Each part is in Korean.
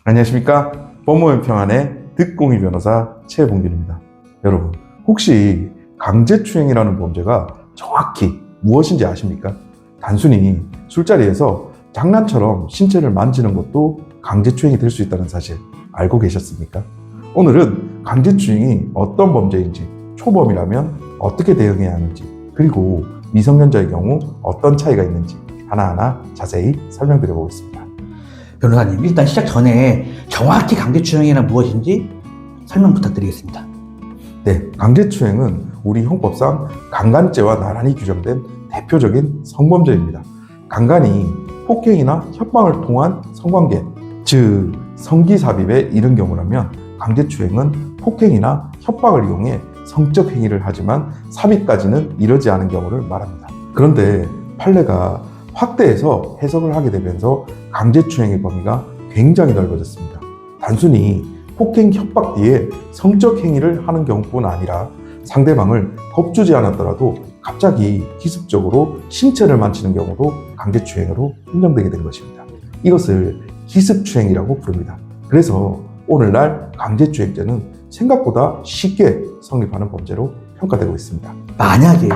안녕하십니까? 법무원 평안의 득공이 변호사 최봉균입니다. 여러분, 혹시 강제추행이라는 범죄가 정확히 무엇인지 아십니까? 단순히 술자리에서 장난처럼 신체를 만지는 것도 강제추행이 될 수 있다는 사실 알고 계셨습니까? 오늘은 강제추행이 어떤 범죄인지, 초범이라면 어떻게 대응해야 하는지, 그리고 미성년자의 경우 어떤 차이가 있는지 하나하나 자세히 설명드려 보겠습니다. 변호사님, 일단 시작 전에 정확히 강제추행이란 무엇인지 설명 부탁드리겠습니다. 네, 강제추행은 우리 형법상 강간죄와 나란히 규정된 대표적인 성범죄입니다. 강간이 폭행이나 협박을 통한 성관계, 즉 성기삽입에 이른 경우라면 강제추행은 폭행이나 협박을 이용해 성적 행위를 하지만 삽입까지는 이르지 않은 경우를 말합니다. 그런데 판례가 확대해서 해석을 하게 되면서 강제추행의 범위가 굉장히 넓어졌습니다. 단순히 폭행, 협박 뒤에 성적 행위를 하는 경우뿐 아니라 상대방을 겁주지 않았더라도 갑자기 기습적으로 신체를 만지는 경우도 강제추행으로 인정되게 된 것입니다. 이것을 기습추행이라고 부릅니다. 그래서 오늘날 강제추행죄는 생각보다 쉽게 성립하는 범죄로 평가되고 있습니다. 만약에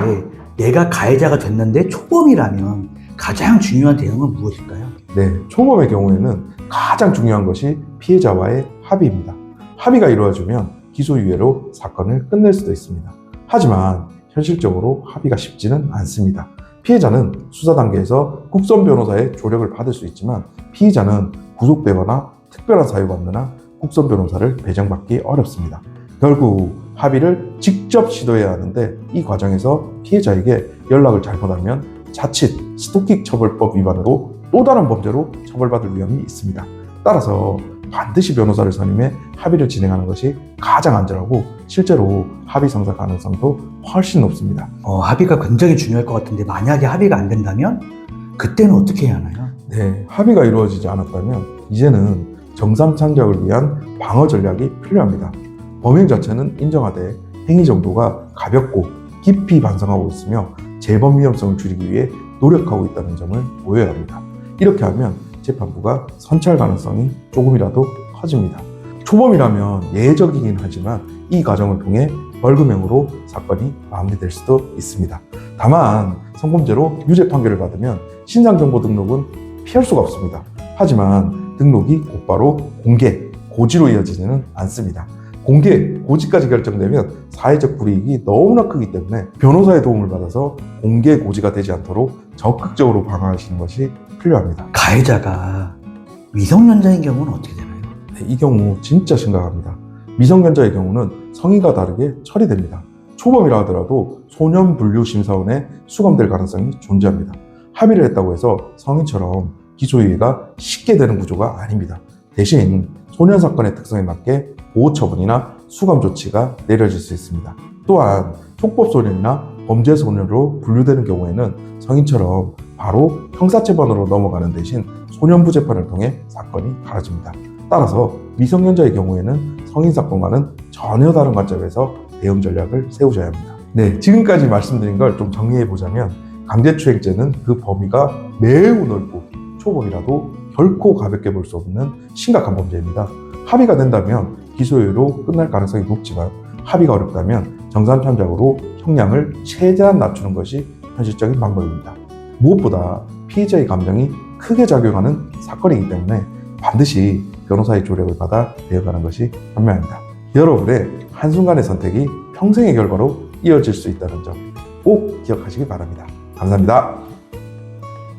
내가 가해자가 됐는데 초범이라면 가장 중요한 대응은 무엇일까요? 네, 초범의 경우에는 가장 중요한 것이 피해자와의 합의입니다. 합의가 이루어지면 기소유예로 사건을 끝낼 수도 있습니다. 하지만 현실적으로 합의가 쉽지는 않습니다. 피해자는 수사 단계에서 국선 변호사의 조력을 받을 수 있지만 피의자는 구속되거나 특별한 사유가 없는 한 국선 변호사를 배정받기 어렵습니다. 결국 합의를 직접 시도해야 하는데 이 과정에서 피해자에게 연락을 잘못하면 자칫 스토킹 처벌법 위반으로 또 다른 범죄로 처벌받을 위험이 있습니다. 따라서 반드시 변호사를 선임해 합의를 진행하는 것이 가장 안전하고 실제로 합의 성사 가능성도 훨씬 높습니다. 합의가 굉장히 중요할 것 같은데 만약에 합의가 안 된다면 그때는 어떻게 해야 하나요? 네, 합의가 이루어지지 않았다면 이제는 정상 창작을 위한 방어 전략이 필요합니다. 범행 자체는 인정하되 행위 정도가 가볍고 깊이 반성하고 있으며 재범 위험성을 줄이기 위해 노력하고 있다는 점을 보여야 합니다. 이렇게 하면 재판부가 선처할 가능성이 조금이라도 커집니다. 초범이라면 예외적이긴 하지만 이 과정을 통해 벌금형으로 사건이 마무리될 수도 있습니다. 다만 성범죄로 유죄 판결을 받으면 신상정보 등록은 피할 수가 없습니다. 하지만 등록이 곧바로 공개, 고지로 이어지지는 않습니다. 공개, 고지까지 결정되면 사회적 불이익이 너무나 크기 때문에 변호사의 도움을 받아서 공개, 고지가 되지 않도록 적극적으로 방어하시는 것이 필요합니다. 가해자가 미성년자인 경우는 어떻게 되나요? 네, 이 경우 진짜 심각합니다. 미성년자의 경우는 성인과 다르게 처리됩니다. 초범이라 하더라도 소년분류심사원에 수감될 가능성이 존재합니다. 합의를 했다고 해서 성인처럼 기소유예가 쉽게 되는 구조가 아닙니다. 대신 소년 사건의 특성에 맞게 보호처분이나 수감 조치가 내려질 수 있습니다. 또한 촉법소년이나 범죄소년으로 분류되는 경우에는 성인처럼 바로 형사처분으로 넘어가는 대신 소년부 재판을 통해 사건이 다뤄집니다. 따라서 미성년자의 경우에는 성인사건과는 전혀 다른 관점에서 대응 전략을 세우셔야 합니다. 네, 지금까지 말씀드린 걸 좀 정리해보자면 강제추행죄는 그 범위가 매우 넓고 초범이라도 결코 가볍게 볼 수 없는 심각한 범죄입니다. 합의가 된다면 기소유예로 끝날 가능성이 높지만 합의가 어렵다면 정상참작으로 형량을 최대한 낮추는 것이 현실적인 방법입니다. 무엇보다 피해자의 감정이 크게 작용하는 사건이기 때문에 반드시 변호사의 조력을 받아 대응하는 것이 현명합니다. 여러분의 한순간의 선택이 평생의 결과로 이어질 수 있다는 점 꼭 기억하시기 바랍니다. 감사합니다.